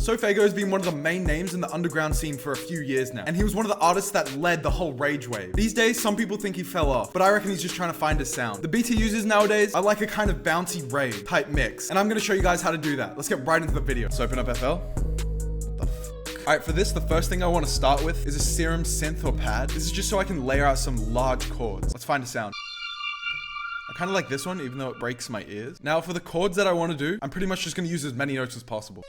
So-Faygo has been one of the main names in the underground scene for a few years now, and he was one of the artists that led the whole rage wave. These days, some people think he fell off, but I reckon he's just trying to find his sound. The beats he uses nowadays are like a kind of bouncy rave type mix, and I'm gonna show you guys how to do that. Let's get right into the video. So open up FL. Alright, for this, the first thing I want to start with is a serum synth or pad. This is just so I can layer out some large chords. Let's find a sound. I kind of like this one, even though it breaks my ears. Now, for the chords that I want to do, I'm pretty much just going to use as many notes as possible.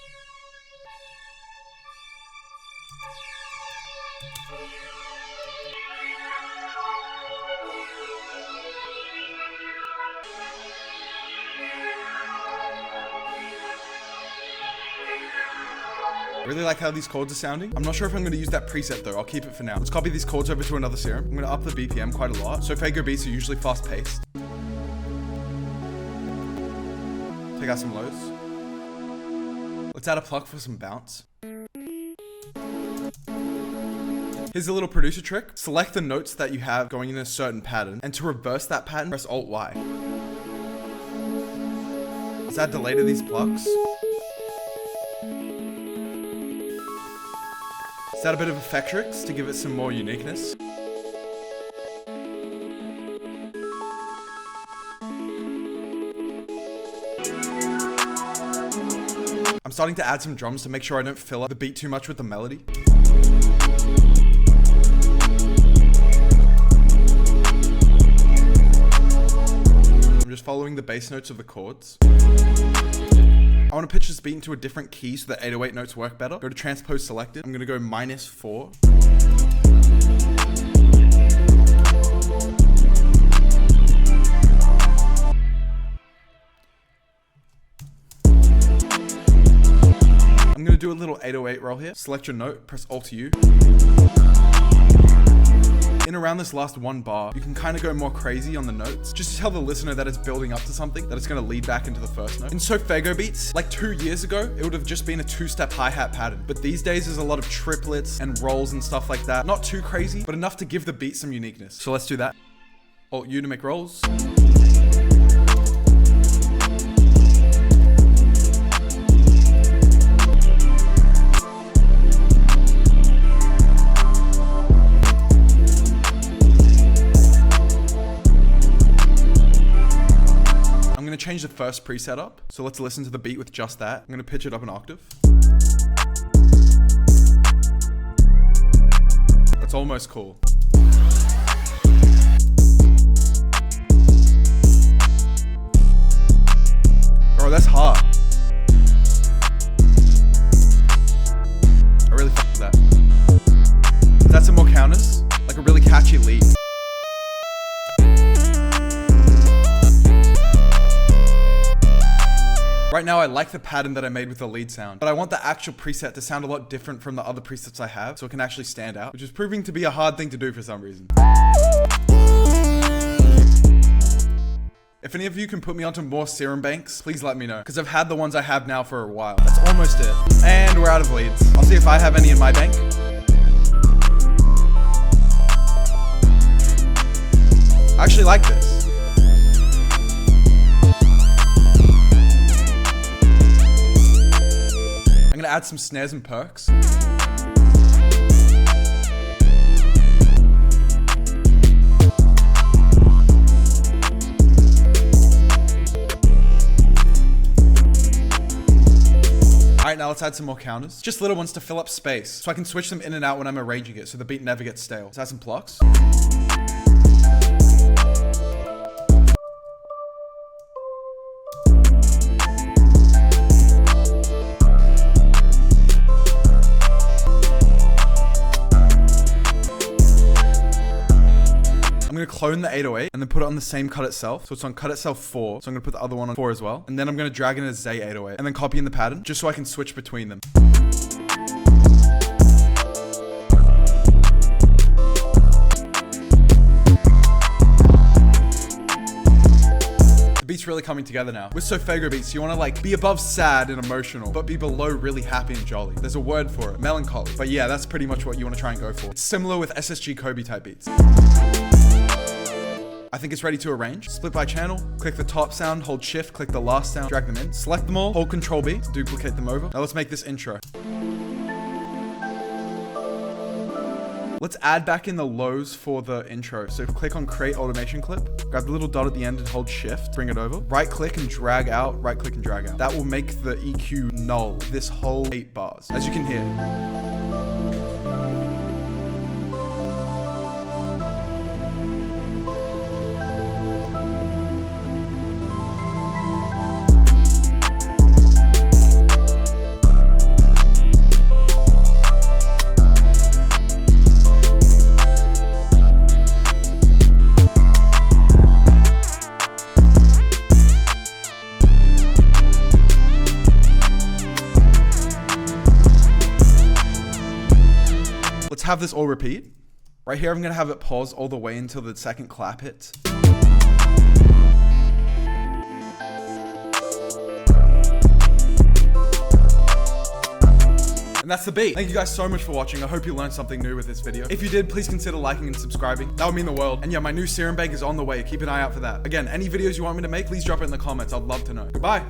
I really like how these chords are sounding. I'm not sure if I'm going to use that preset though. I'll keep it for now. Let's copy these chords over to another serum. I'm going to up the BPM quite a lot. So-Faygo beats are usually fast paced. Take out some lows. Let's add a pluck for some bounce. Here's a little producer trick. Select the notes that you have going in a certain pattern, and to reverse that pattern, press Alt-Y. Let's add delay to these plucks. Let's add a bit of effectrix to give it some more uniqueness. I'm starting to add some drums to make sure I don't fill up the beat too much with the melody. I'm just following the bass notes of the chords. I want to pitch this beat into a different key so that 808 notes work better. Go to transpose selected. I'm going to go -4. I'm going to do a little 808 roll here. Select your note, press Alt-U. In around this last one bar, you can kind of go more crazy on the notes, just to tell the listener that it's building up to something, that it's going to lead back into the first note. In So-Faygo beats, like 2 years ago, it would have just been a 2-step hi-hat pattern. But these days, there's a lot of triplets and rolls and stuff like that. Not too crazy, but enough to give the beat some uniqueness. So let's do that. Alt-U to make rolls. Change the first preset up. So let's listen to the beat with just that. I'm going to pitch it up an octave. That's almost cool. Bro, that's hard. I really fucked with that. Let's add some more counters. Like a really catchy lead. Right now, I like the pattern that I made with the lead sound, but I want the actual preset to sound a lot different from the other presets I have, so it can actually stand out, which is proving to be a hard thing to do for some reason. If any of you can put me onto more serum banks, please let me know, because I've had the ones I have now for a while. That's almost it. And we're out of leads. I'll see if I have any in my bank. I actually like this. I'm gonna add some snares and perks. Alright, now let's add some more counters. Just little ones to fill up space, so I can switch them in and out when I'm arranging it, so the beat never gets stale. Let's add some plucks. I'm going to clone the 808 and then put it on the same cut itself. So it's on cut itself 4. So I'm going to put the other one on 4 as well. And then I'm going to drag in a Z 808 and then copy in the pattern just so I can switch between them. The beat's really coming together now. With So-Faygo beats, you want to like be above sad and emotional, but be below really happy and jolly. There's a word for it, melancholy. But yeah, that's pretty much what you want to try and go for. It's similar with SSGKobe type beats. I think it's ready to arrange. Split by channel, click the top sound, hold shift, click the last sound, drag them in, select them all, hold Control B, duplicate them over. Now let's make this intro. Let's add back in the lows for the intro. So click on create automation clip, grab the little dot at the end and hold shift, bring it over, right click and drag out, right click and drag out. That will make the EQ null, this whole 8 bars, as you can hear. Let's have this all repeat. Right here, I'm gonna have it pause all the way until the second clap hits. And that's the beat. Thank you guys so much for watching. I hope you learned something new with this video. If you did, please consider liking and subscribing. That would mean the world. And yeah, my new serum bag is on the way. Keep an eye out for that. Again, any videos you want me to make, please drop it in the comments. I'd love to know. Goodbye.